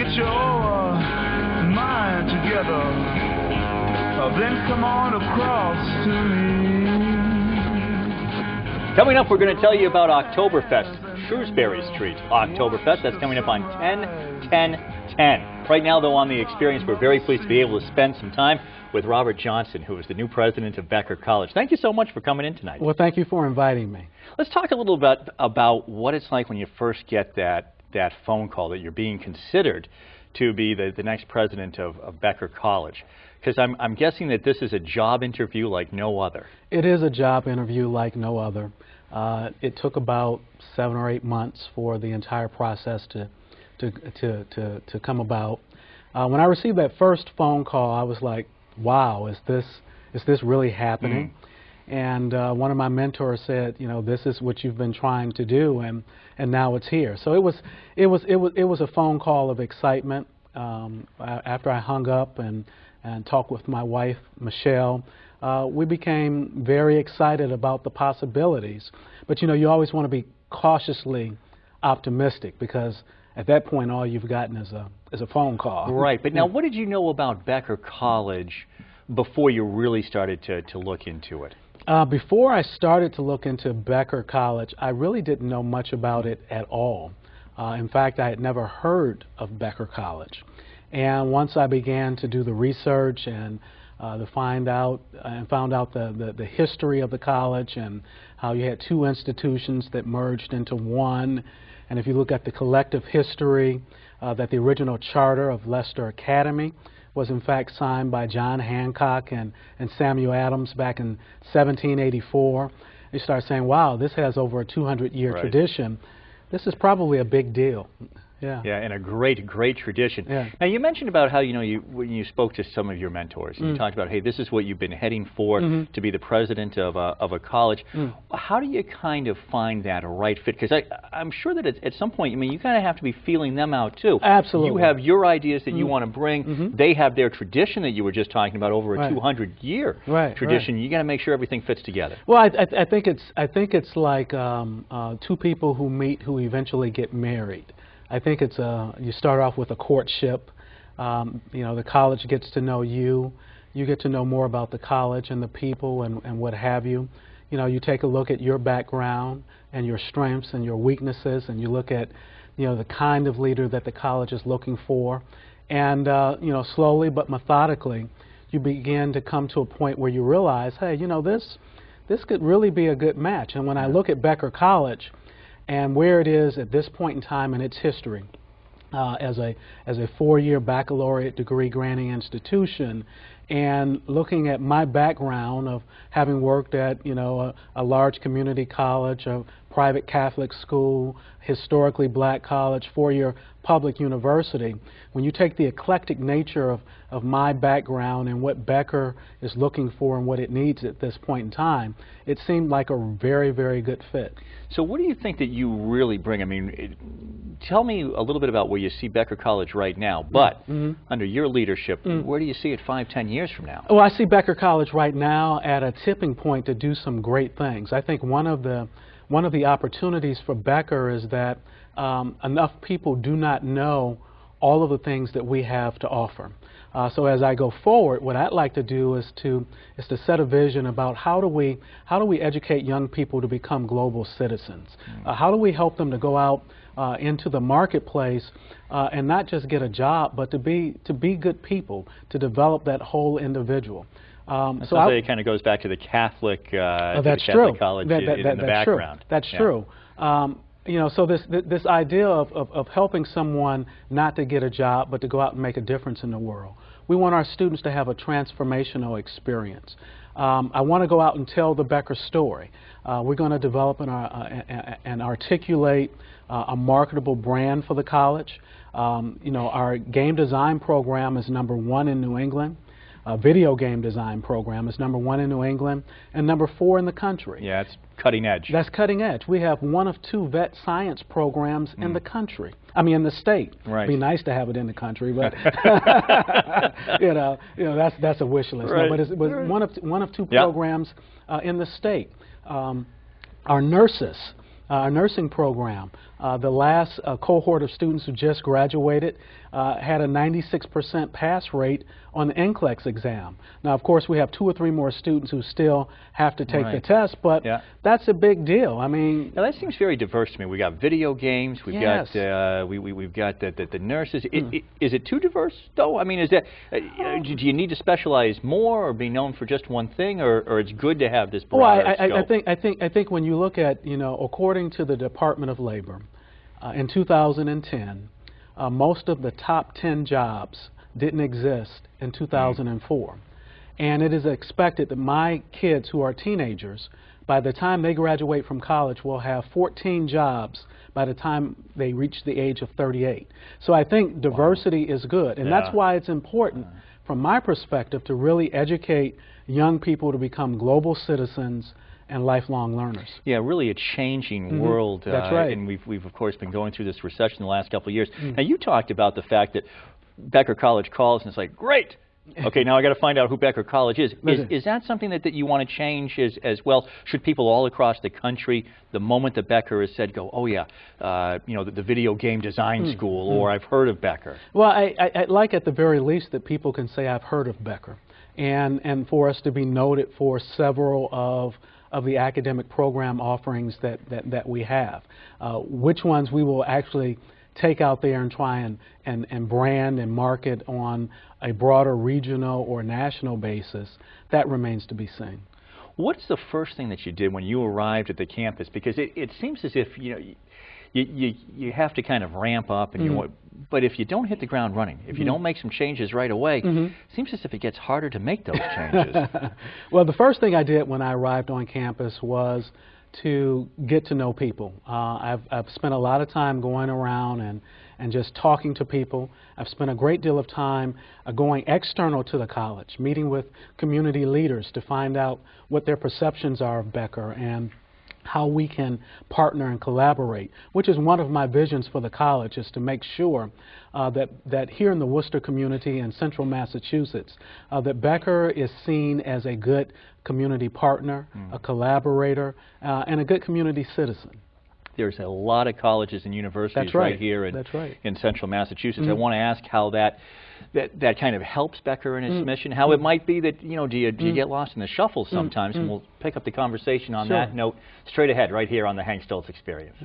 get your mind together, then come on across to me. Coming up, we're going to tell you about Oktoberfest, Shrewsbury Street Oktoberfest. That's coming up on 10-10-10. Right now, though, on The Experience, we're very pleased to be able to spend some time with Robert Johnson, who is the new president of Becker College. Thank you so much for coming in tonight. Well, thank you for inviting me. Let's talk a little bit about what it's like when you first get that phone call that you're being considered to be the next president of Becker College. Because I'm guessing that this is a job interview like no other. It is a job interview like no other. It took about 7 or 8 months for the entire process to come about. When I received that first phone call, I was like, wow, is this really happening? And one of my mentors said, you know, this is what you've been trying to do, and now it's here. So it was a phone call of excitement. After I hung up and talked with my wife, Michelle, we became very excited about the possibilities. But you know, you always want to be cautiously optimistic, because at that point, all you've gotten is a phone call. Right. But now, what did you know about Becker College before you really started to look into it? Before I started to look into Becker College, I really didn't know much about it at all. In fact, I had never heard of Becker College. And once I began to do the research and found out the history of the college and how you had 2 institutions that merged into one. And if you look at the collective history, that the original charter of Leicester Academy was in fact signed by John Hancock and Samuel Adams back in 1784. You start saying, wow, this has over a 200-year tradition. This is probably a big deal. Yeah. Yeah, and a great tradition. Yeah. Now, you mentioned about how, you know, when you spoke to some of your mentors, and you talked about, hey, this is what you've been heading for, to be the president of a college. How do you kind of find that right fit? Because I'm sure that at some point, I mean, you kind of have to be feeling them out, too. Absolutely. You have your ideas that you want to bring. They have their tradition that you were just talking about, over a 200-year tradition. You got to make sure everything fits together. Well, I think it's like 2 people who meet who eventually get married. I think it's you start off with a courtship. You know, the college gets to know you. You get to know more about the college and the people and what have you. You know, you take a look at your background and your strengths and your weaknesses, and you look at, you know, the kind of leader that the college is looking for. And you know, slowly but methodically, you begin to come to a point where you realize, hey, you know, this could really be a good match. And when I look at Becker College and where it is at this point in time in its history, as a 4-year baccalaureate degree granting institution, and looking at my background of having worked at, you know, a large community college, a private Catholic school, historically black college, 4-year public university, when you take the eclectic nature of my background and what Becker is looking for and what it needs at this point in time, it seemed like a very, very good fit. So what do you think that you really bring? I mean, tell me a little bit about where you see Becker College right now, but under your leadership, where do you see it 5-10 years from now? Well, I see Becker College right now at a tipping point to do some great things. I think one of the opportunities for Becker is that enough people do not know all of the things that we have to offer. So as I go forward, what I'd like to do is to set a vision about how do we educate young people to become global citizens. How do we help them to go out into the marketplace and not just get a job, but to be good people, to develop that whole individual. So it kind of goes back to the Catholic, that's Catholic college in the background. That's true. You know, so this idea of helping someone not to get a job, but to go out and make a difference in the world. We want our students to have a transformational experience. I want to go out and tell the Becker story. We're going to develop and articulate a marketable brand for the college. You know, our game design program is #1 in New England. Video game design program is #1 in New England and #4 in the country. Yeah, it's cutting edge. That's cutting edge. We have 1 of 2 vet science programs in the country. I mean, in the state. Right. It'd be nice to have it in the country, but you know that's a wish list. Right. No, but it's one of 2 programs in the state. Our nurses Our nursing program, the last cohort of students who just graduated had a 96% pass rate on the NCLEX exam. Now, of course, we have 2 or 3 more students who still have to take the test, but that's a big deal. I mean, now that seems very diverse to me. We got video games, we've got we've got the nurses. Is it too diverse though? I mean, is that do you need to specialize more or be known for just one thing, or it's good to have this broader scope? I think when you look at, you know, according to the Department of Labor, in 2010, most of the top 10 jobs didn't exist in 2004. And it is expected that my kids who are teenagers, by the time they graduate from college, will have 14 jobs by the time they reach the age of 38. So I think diversity is good. And that's why it's important, from my perspective, to really educate young people to become global citizens and lifelong learners. Yeah, really a changing world. That's right. And we've of course been going through this recession the last couple of years. Now you talked about the fact that Becker College calls and it's like, great, okay, now I got to find out who Becker College is. Is that something that you want to change as well? Should people all across the country, the moment that Becker is said, go, oh yeah, you know, the video game design school, or I've heard of Becker? Well, I'd like at the very least that people can say I've heard of Becker, and for us to be noted for several of the academic program offerings that we have. Which ones we will actually take out there and try and brand and market on a broader regional or national basis, that remains to be seen. What's the first thing that you did when you arrived at the campus? Because it seems as if, you know, you have to kind of ramp up, and but if you don't hit the ground running, if you don't make some changes right away, it seems as if it gets harder to make those changes. Well, the first thing I did when I arrived on campus was to get to know people. I've spent a lot of time going around and just talking to people. I've spent a great deal of time going external to the college, meeting with community leaders to find out what their perceptions are of Becker and how we can partner and collaborate, which is one of my visions for the college, is to make sure that here in the Worcester community and central Massachusetts, that Becker is seen as a good community partner, a collaborator, and a good community citizen. There's a lot of colleges and universities right here in central Massachusetts. I want to ask how that kind of helps Becker in his mission, how it might be that, you know, do you get lost in the shuffle sometimes, and we'll pick up the conversation on that note straight ahead right here on the Hank Stolz Experience.